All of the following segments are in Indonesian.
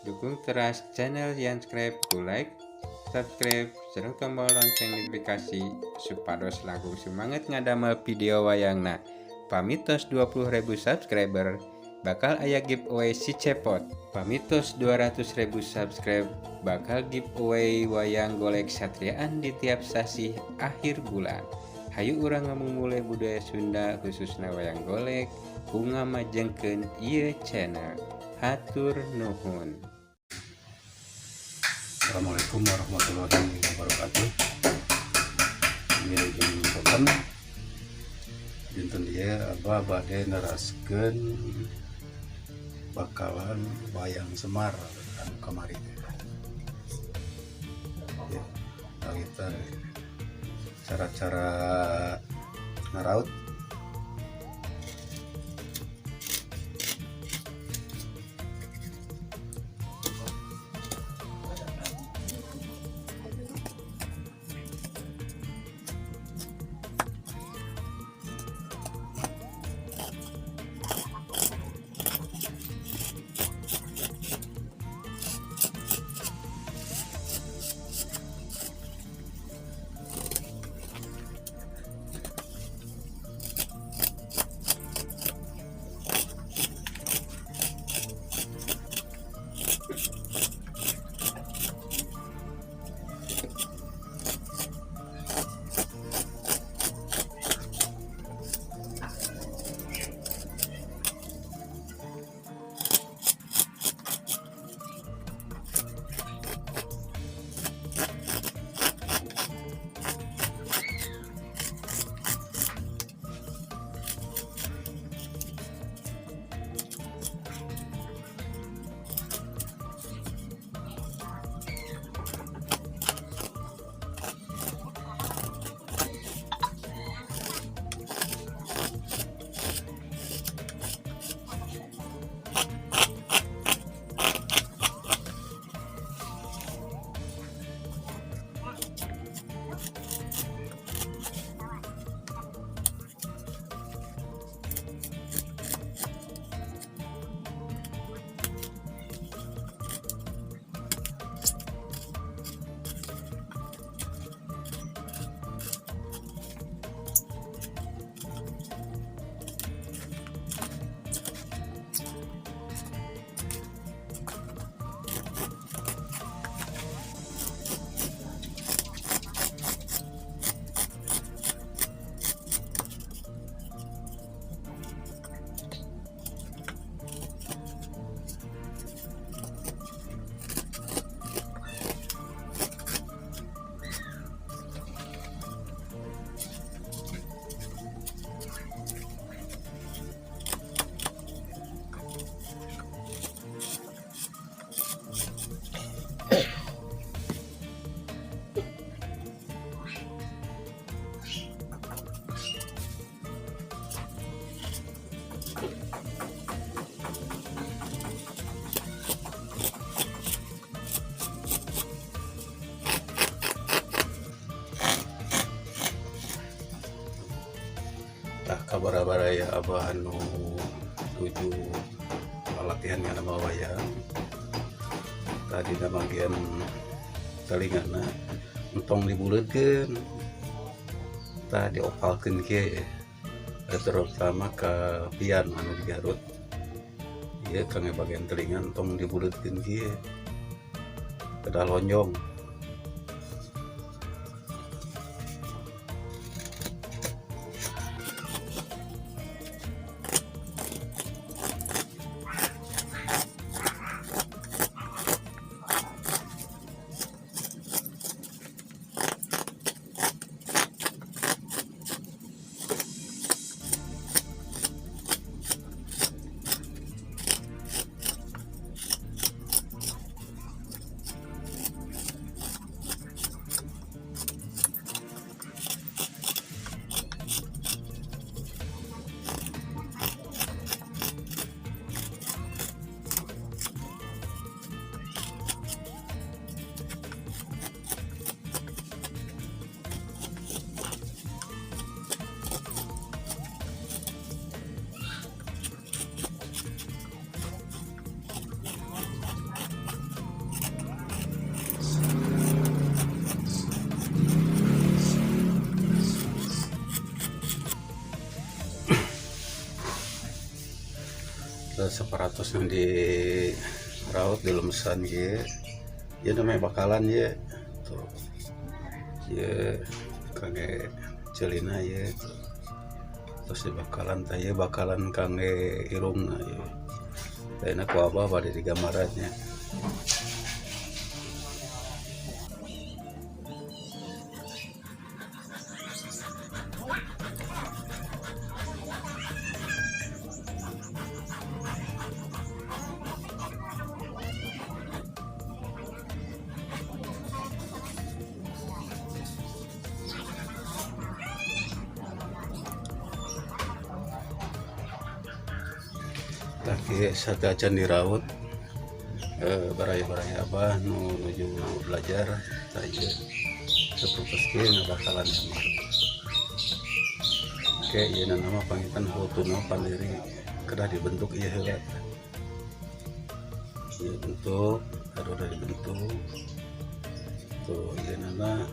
Dukung terus channel Yanscribe ku like, subscribe, serta tombol lonceng notifikasi supados langkung semangat ngadamel video wayangna. Pamitos 20.000 subscriber bakal aya giveaway si cepot. Pamitos 200.000 subscribe bakal giveaway wayang golek satriaan di tiap sasi akhir bulan. Hayu urang ngamumule budaya Sunda khususna wayang golek ku ngamajengkeun ieu channel. Hatur nuhun. Assalamualaikum warahmatullahi wabarakatuh. Ini jam dinten dia abah bade neraskeun bakalan wayang Semar anu kamari. Ya, kita cara-cara ngaraut. Tah kabar ya abah anu tuju latihan nama wayang tadi bagian telingana entong dibuleutkeun tah diopalkeun ke terutama ke pian anu di Garut ieu kangge bagian telinga entong dibuleutkeun kieu kedah lonjong. separatus yang di raut di lemesan ya, ya namanya bakalan ya tuh ya kangge celina ya tuh. Terus di bakalan tanya bakalan kangge irungna ya enak apa pada di gambarannya. Tapi sagajan diraut baraya-baraya abah nuju belajar saja seputus nggak bakalan sama. Oke, iya nama pangitan hutuna pandiri kedah dibentuk iya heula. Iya bentuk, udah dibentuk. Tuh iya nama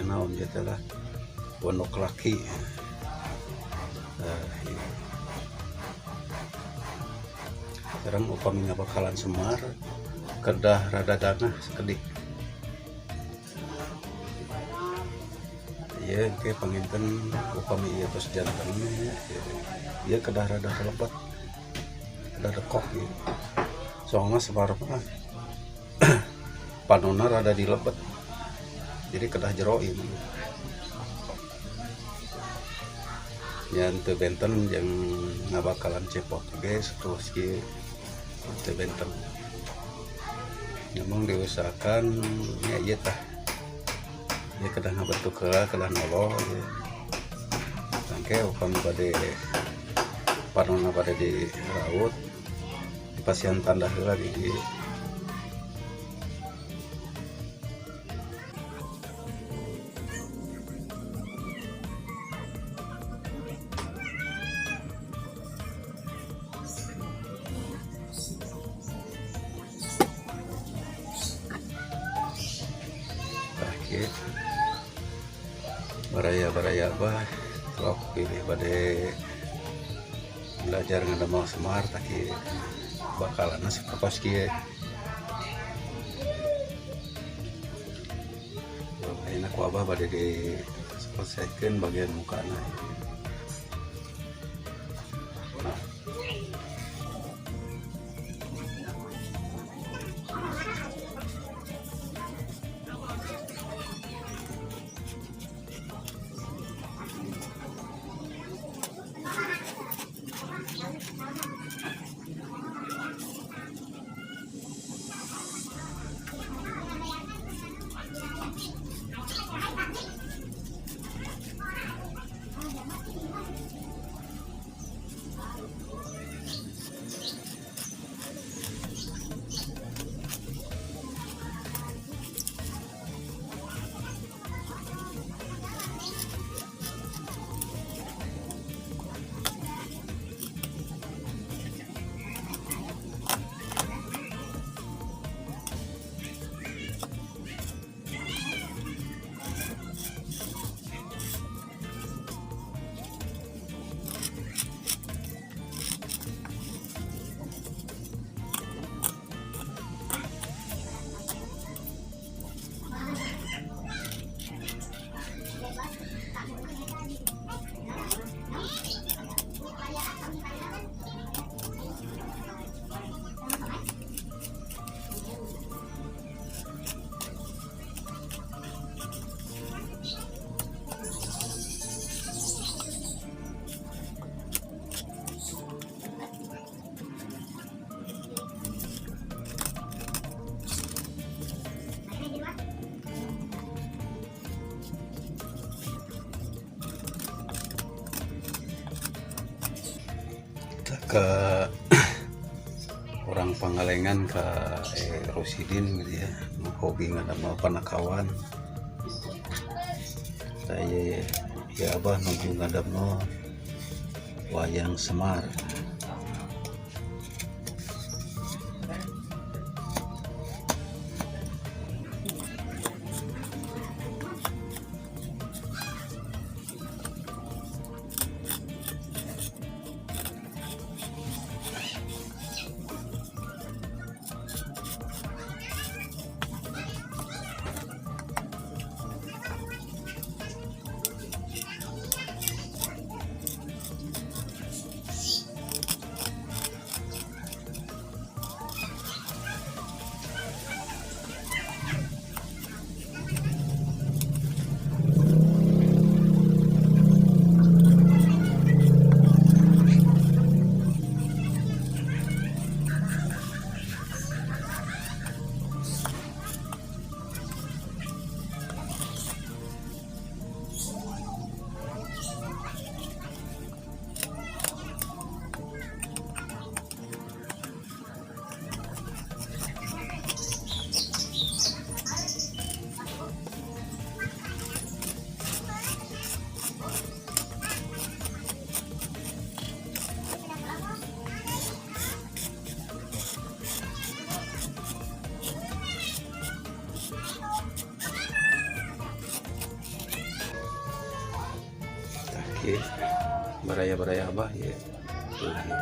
naon dia telah pondok laki. Iya. Sekarang upaminya bakalan semar kedah rada dana sekedik ya kayak panginten upami iya terus jantannya ya kedah rada lebat kedah dekok gitu soalnya semar mah panona rada dilebet jadi kedah jeroin ya ente benten yang nggak bakalan cepot guys terus gitu benten memang diusahakan ya iya tah ya kedah ngabentuk kedah noloh ya sangke upami pada panona pada di raut di pasian tanda heula di baraya bah kalau pilih pada belajar ngadamel semar tapi bakalan nasi kapos kieu enak wabah pada di selesaikan bagian mukana. Ke orang Pangalengan ke Rosidin gitu ya hobi ngadamel panakawan saya ya abah nuju ngadamel wayang semar. Ki baraya abah ya tuh ya.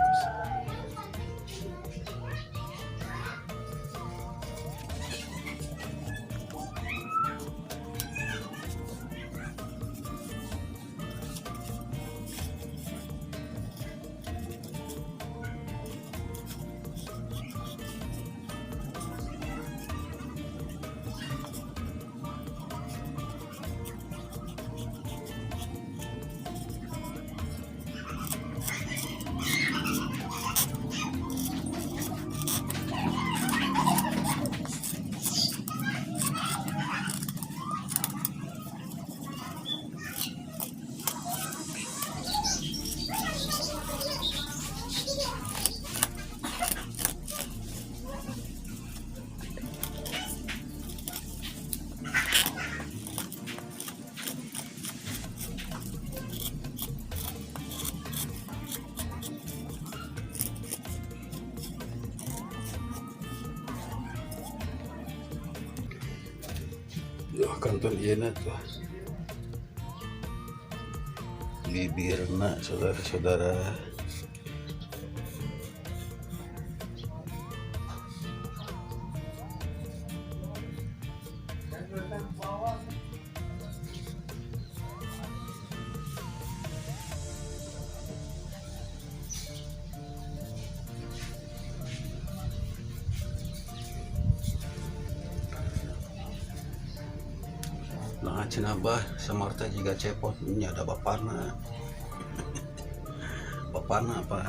Kantor ieu tuh bibirna saudara-saudara. Nah, cenah bah samarta juga cepot nya ada bapana. Bapana apa?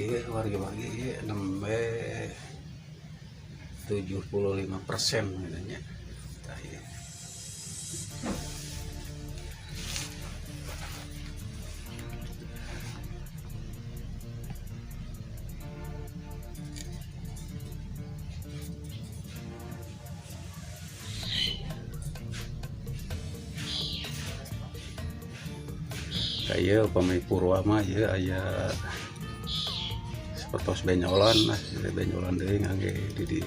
Iya warga-warga iya nembe 75% katanya. Kayak pemain Purwa mah ya aya pertos benyolan lah, benyolan deh ngage di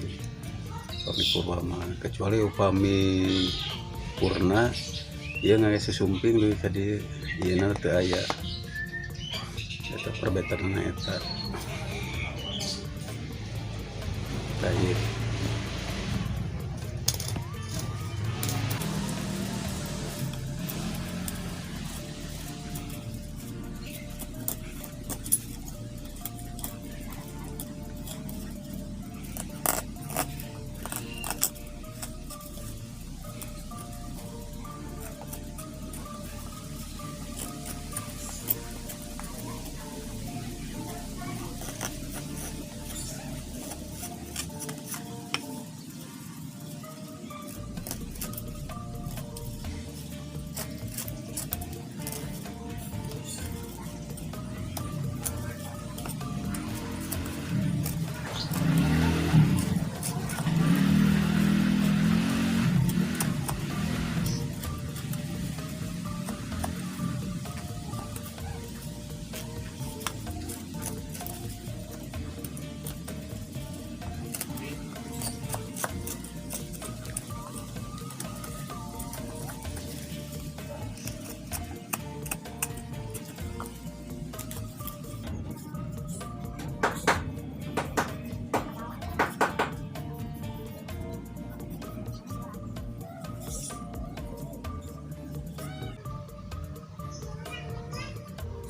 upami purba mah, kecuali upami purna ieu ngage susumping deui ka dieu ieuna teu aya eta perbetanana eta kayak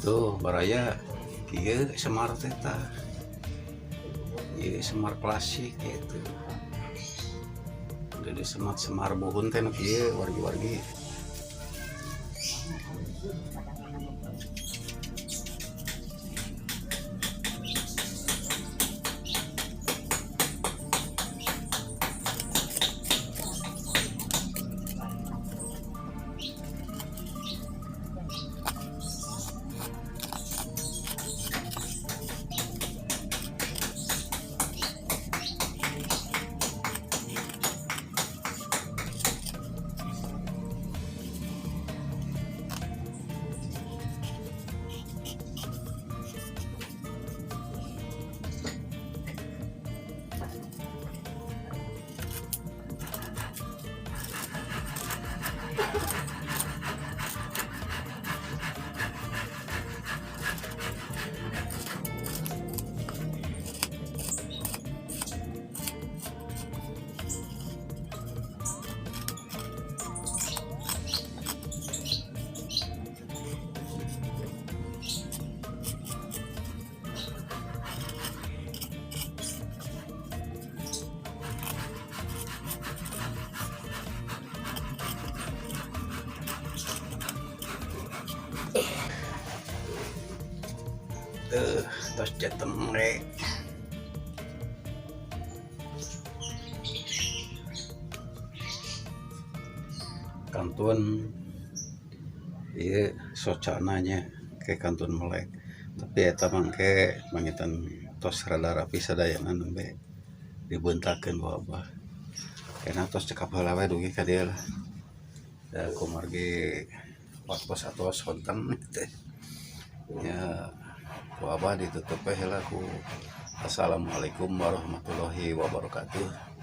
tuh baraya kieu semar teh tah ieu semar klasik gitu. Jadi semar buhun teh nu kieu wargi-wargi. Tos jatem rek kantun ieu socananya ke kantun melek, tapi eta mangke mangitan tos rada rapi sadayana nembe dibeuntakeun ku Abah karena tos cekap heula we dugi ka dieu lah da kumargi pos atos honten teh ya ku Abah ditutup heula ku assalamualaikum warahmatullahi wabarakatuh.